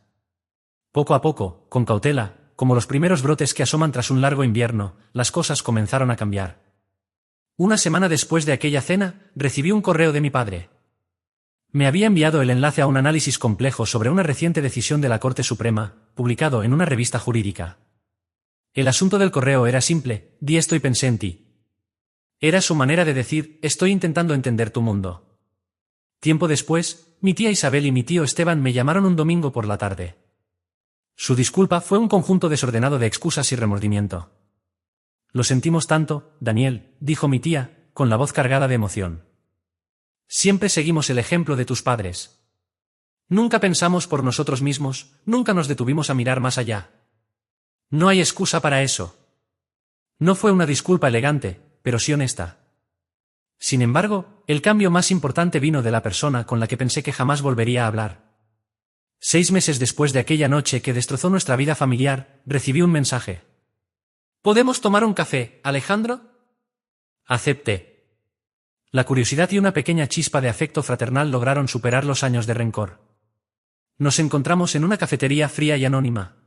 Poco a poco, con cautela, como los primeros brotes que asoman tras un largo invierno, las cosas comenzaron a cambiar. Una semana después de aquella cena, recibí un correo de mi padre. Me había enviado el enlace a un análisis complejo sobre una reciente decisión de la Corte Suprema, publicado en una revista jurídica. El asunto del correo era simple: di esto y pensé en ti. Era su manera de decir: estoy intentando entender tu mundo. Tiempo después, mi tía Isabel y mi tío Esteban me llamaron un domingo por la tarde. Su disculpa fue un conjunto desordenado de excusas y remordimiento. Lo sentimos tanto, Daniel, dijo mi tía, con la voz cargada de emoción. Siempre seguimos el ejemplo de tus padres. Nunca pensamos por nosotros mismos, nunca nos detuvimos a mirar más allá. No hay excusa para eso. No fue una disculpa elegante, pero sí honesta. Sin embargo, el cambio más importante vino de la persona con la que pensé que jamás volvería a hablar. 6 meses después de aquella noche que destrozó nuestra vida familiar, recibí un mensaje. ¿Podemos tomar un café, Alejandro? Acepté. La curiosidad y una pequeña chispa de afecto fraternal lograron superar los años de rencor. Nos encontramos en una cafetería fría y anónima.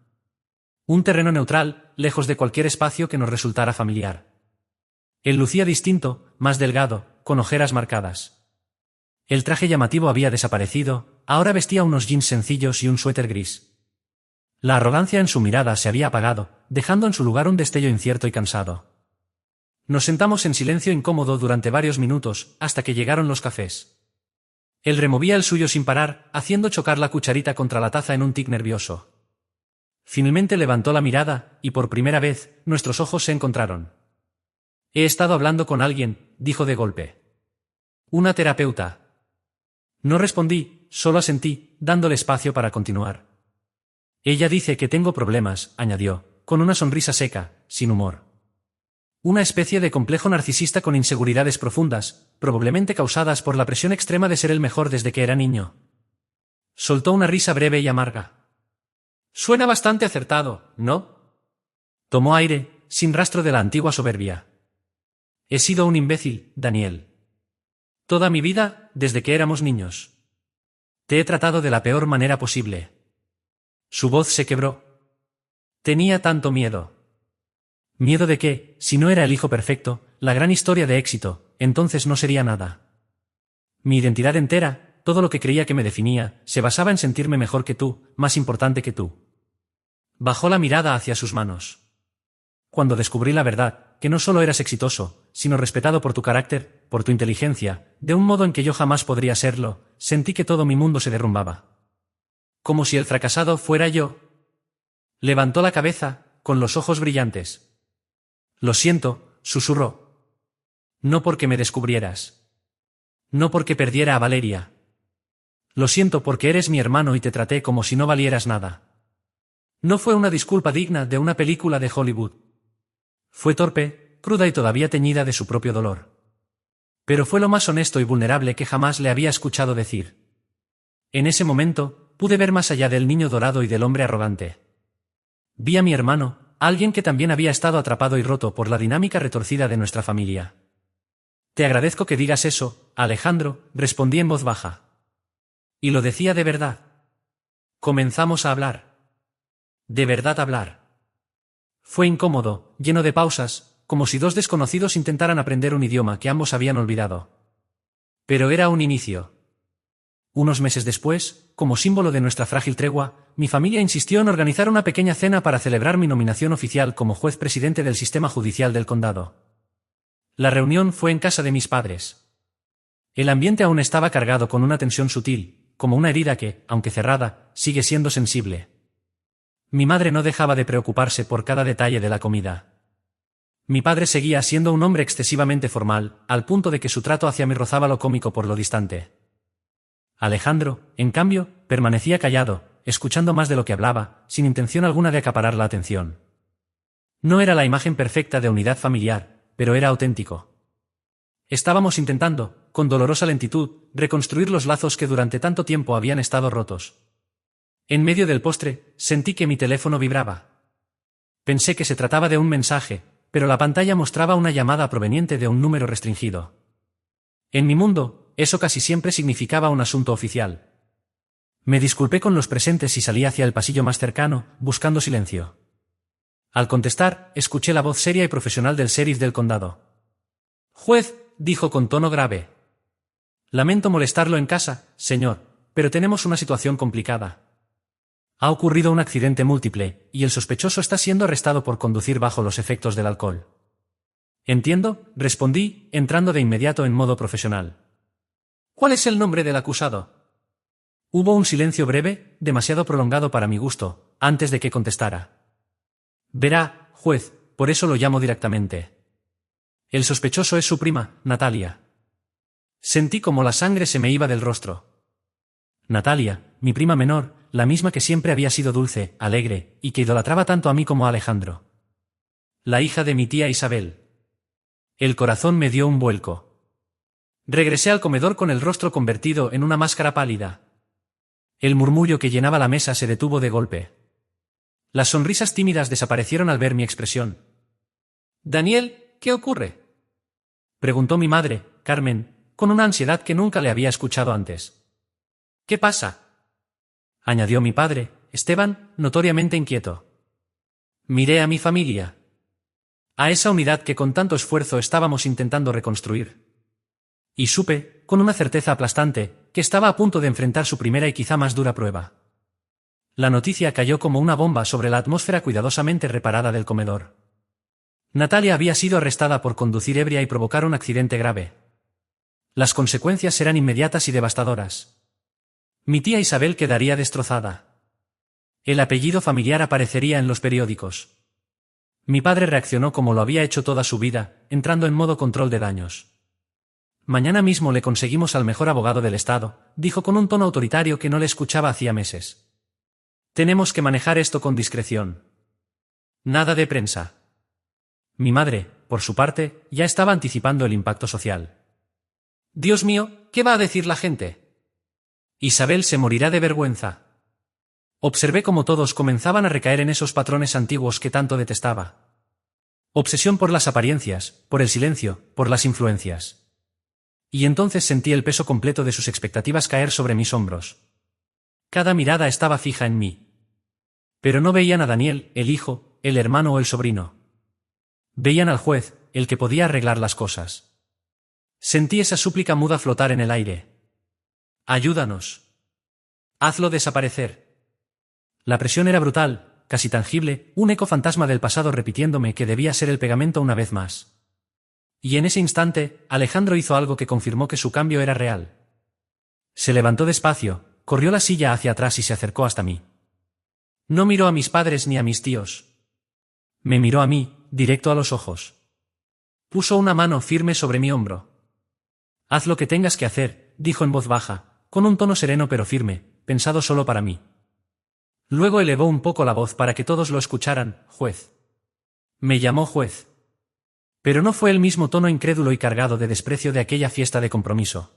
Un terreno neutral, lejos de cualquier espacio que nos resultara familiar. Él lucía distinto, más delgado, con ojeras marcadas. El traje llamativo había desaparecido, ahora vestía unos jeans sencillos y un suéter gris. La arrogancia en su mirada se había apagado, dejando en su lugar un destello incierto y cansado. Nos sentamos en silencio incómodo durante varios minutos, hasta que llegaron los cafés. Él removía el suyo sin parar, haciendo chocar la cucharita contra la taza en un tic nervioso. Finalmente levantó la mirada, y por primera vez, nuestros ojos se encontraron. He estado hablando con alguien, dijo de golpe. Una terapeuta. No respondí, solo asentí, dándole espacio para continuar. Ella dice que tengo problemas, añadió, con una sonrisa seca, sin humor. Una especie de complejo narcisista con inseguridades profundas, probablemente causadas por la presión extrema de ser el mejor desde que era niño. Soltó una risa breve y amarga. Suena bastante acertado, ¿no? Tomó aire, sin rastro de la antigua soberbia. He sido un imbécil, Daniel. Toda mi vida, desde que éramos niños. Te he tratado de la peor manera posible. Su voz se quebró. Tenía tanto miedo. Miedo de que, si no era el hijo perfecto, la gran historia de éxito, entonces no sería nada. Mi identidad entera, todo lo que creía que me definía, se basaba en sentirme mejor que tú, más importante que tú. Bajó la mirada hacia sus manos. Cuando descubrí la verdad, que no solo eras exitoso, sino respetado por tu carácter, por tu inteligencia, de un modo en que yo jamás podría serlo, sentí que todo mi mundo se derrumbaba. Como si el fracasado fuera yo. Levantó la cabeza, con los ojos brillantes. Lo siento, susurró. No porque me descubrieras. No porque perdiera a Valeria. Lo siento porque eres mi hermano y te traté como si no valieras nada. No fue una disculpa digna de una película de Hollywood. Fue torpe, cruda y todavía teñida de su propio dolor. Pero fue lo más honesto y vulnerable que jamás le había escuchado decir. En ese momento, pude ver más allá del niño dorado y del hombre arrogante. Vi a mi hermano, alguien que también había estado atrapado y roto por la dinámica retorcida de nuestra familia. Te agradezco que digas eso, Alejandro, respondí en voz baja. Y lo decía de verdad. Comenzamos a hablar. De verdad hablar. Fue incómodo, lleno de pausas, como si dos desconocidos intentaran aprender un idioma que ambos habían olvidado. Pero era un inicio. Unos meses después, como símbolo de nuestra frágil tregua, mi familia insistió en organizar una pequeña cena para celebrar mi nominación oficial como juez presidente del sistema judicial del condado. La reunión fue en casa de mis padres. El ambiente aún estaba cargado con una tensión sutil, como una herida que, aunque cerrada, sigue siendo sensible. Mi madre no dejaba de preocuparse por cada detalle de la comida. Mi padre seguía siendo un hombre excesivamente formal, al punto de que su trato hacia mí rozaba lo cómico por lo distante. Alejandro, en cambio, permanecía callado, escuchando más de lo que hablaba, sin intención alguna de acaparar la atención. No era la imagen perfecta de unidad familiar, pero era auténtico. Estábamos intentando, con dolorosa lentitud, reconstruir los lazos que durante tanto tiempo habían estado rotos. En medio del postre, sentí que mi teléfono vibraba. Pensé que se trataba de un mensaje, pero la pantalla mostraba una llamada proveniente de un número restringido. En mi mundo, eso casi siempre significaba un asunto oficial. Me disculpé con los presentes y salí hacia el pasillo más cercano, buscando silencio. Al contestar, escuché la voz seria y profesional del sheriff del condado. «Juez», dijo con tono grave. «Lamento molestarlo en casa, señor, pero tenemos una situación complicada. Ha ocurrido un accidente múltiple, y el sospechoso está siendo arrestado por conducir bajo los efectos del alcohol». «Entiendo», respondí, entrando de inmediato en modo profesional. «¿Cuál es el nombre del acusado?» Hubo un silencio breve, demasiado prolongado para mi gusto, antes de que contestara. «Verá, juez, por eso lo llamo directamente. El sospechoso es su prima, Natalia». Sentí como la sangre se me iba del rostro. Natalia, mi prima menor, la misma que siempre había sido dulce, alegre, y que idolatraba tanto a mí como a Alejandro. La hija de mi tía Isabel. El corazón me dio un vuelco. Regresé al comedor con el rostro convertido en una máscara pálida. El murmullo que llenaba la mesa se detuvo de golpe. Las sonrisas tímidas desaparecieron al ver mi expresión. «Daniel, ¿qué ocurre?», preguntó mi madre, Carmen, con una ansiedad que nunca le había escuchado antes. «¿Qué pasa?», añadió mi padre, Esteban, notoriamente inquieto. Miré a mi familia. A esa unidad que con tanto esfuerzo estábamos intentando reconstruir. Y supe, con una certeza aplastante, que estaba a punto de enfrentar su primera y quizá más dura prueba. La noticia cayó como una bomba sobre la atmósfera cuidadosamente reparada del comedor. Natalia había sido arrestada por conducir ebria y provocar un accidente grave. Las consecuencias eran inmediatas y devastadoras. Mi tía Isabel quedaría destrozada. El apellido familiar aparecería en los periódicos. Mi padre reaccionó como lo había hecho toda su vida, entrando en modo control de daños. «Mañana mismo le conseguimos al mejor abogado del estado», dijo con un tono autoritario que no le escuchaba hacía meses. «Tenemos que manejar esto con discreción. Nada de prensa». Mi madre, por su parte, ya estaba anticipando el impacto social. «Dios mío, ¿qué va a decir la gente? Isabel se morirá de vergüenza». Observé cómo todos comenzaban a recaer en esos patrones antiguos que tanto detestaba. Obsesión por las apariencias, por el silencio, por las influencias. Y entonces sentí el peso completo de sus expectativas caer sobre mis hombros. Cada mirada estaba fija en mí. Pero no veían a Daniel, el hijo, el hermano o el sobrino. Veían al juez, el que podía arreglar las cosas. Sentí esa súplica muda flotar en el aire. Ayúdanos. Hazlo desaparecer. La presión era brutal, casi tangible, un eco fantasma del pasado repitiéndome que debía ser el pegamento una vez más. Y en ese instante, Alejandro hizo algo que confirmó que su cambio era real. Se levantó despacio, corrió la silla hacia atrás y se acercó hasta mí. No miró a mis padres ni a mis tíos. Me miró a mí, directo a los ojos. Puso una mano firme sobre mi hombro. Haz lo que tengas que hacer, dijo en voz baja, con un tono sereno pero firme, pensado solo para mí. Luego elevó un poco la voz para que todos lo escucharan, juez. Me llamó juez. Pero no fue el mismo tono incrédulo y cargado de desprecio de aquella fiesta de compromiso.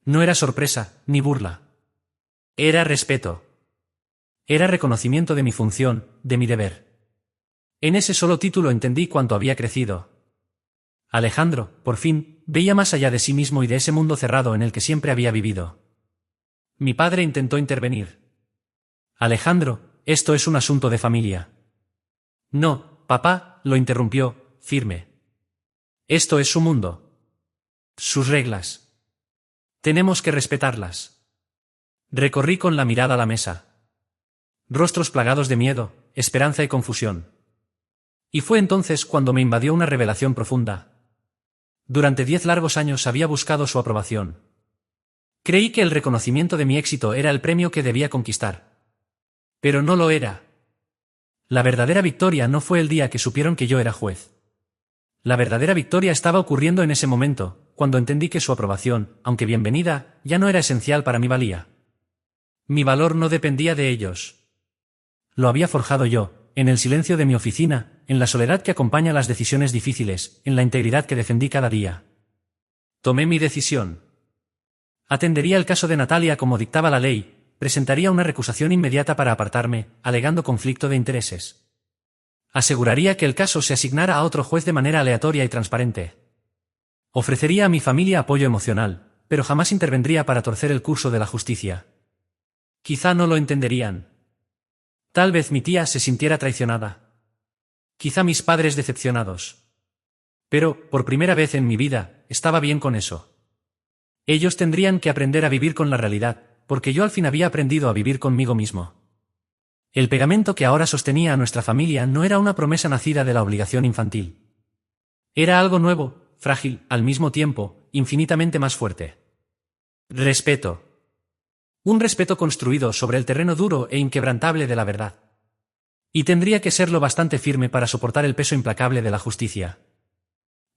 No era sorpresa, ni burla. Era respeto. Era reconocimiento de mi función, de mi deber. En ese solo título entendí cuánto había crecido. Alejandro, por fin, veía más allá de sí mismo y de ese mundo cerrado en el que siempre había vivido. Mi padre intentó intervenir. Alejandro, esto es un asunto de familia. No, papá, lo interrumpió, firme. Esto es su mundo. Sus reglas. Tenemos que respetarlas. Recorrí con la mirada la mesa. Rostros plagados de miedo, esperanza y confusión. Y fue entonces cuando me invadió una revelación profunda. Durante 10 largos años había buscado su aprobación. Creí que el reconocimiento de mi éxito era el premio que debía conquistar. Pero no lo era. La verdadera victoria no fue el día que supieron que yo era juez. La verdadera victoria estaba ocurriendo en ese momento, cuando entendí que su aprobación, aunque bienvenida, ya no era esencial para mi valía. Mi valor no dependía de ellos. Lo había forjado yo, en el silencio de mi oficina, en la soledad que acompaña las decisiones difíciles, en la integridad que defendí cada día. Tomé mi decisión. Atendería el caso de Natalia como dictaba la ley, presentaría una recusación inmediata para apartarme, alegando conflicto de intereses. Aseguraría que el caso se asignara a otro juez de manera aleatoria y transparente. Ofrecería a mi familia apoyo emocional, pero jamás intervendría para torcer el curso de la justicia. Quizá no lo entenderían. Tal vez mi tía se sintiera traicionada. Quizá mis padres decepcionados. Pero, por primera vez en mi vida, estaba bien con eso. Ellos tendrían que aprender a vivir con la realidad, porque yo al fin había aprendido a vivir conmigo mismo. El pegamento que ahora sostenía a nuestra familia no era una promesa nacida de la obligación infantil. Era algo nuevo, frágil, al mismo tiempo, infinitamente más fuerte. Respeto. Un respeto construido sobre el terreno duro e inquebrantable de la verdad. Y tendría que serlo bastante firme para soportar el peso implacable de la justicia.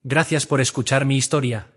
Gracias por escuchar mi historia.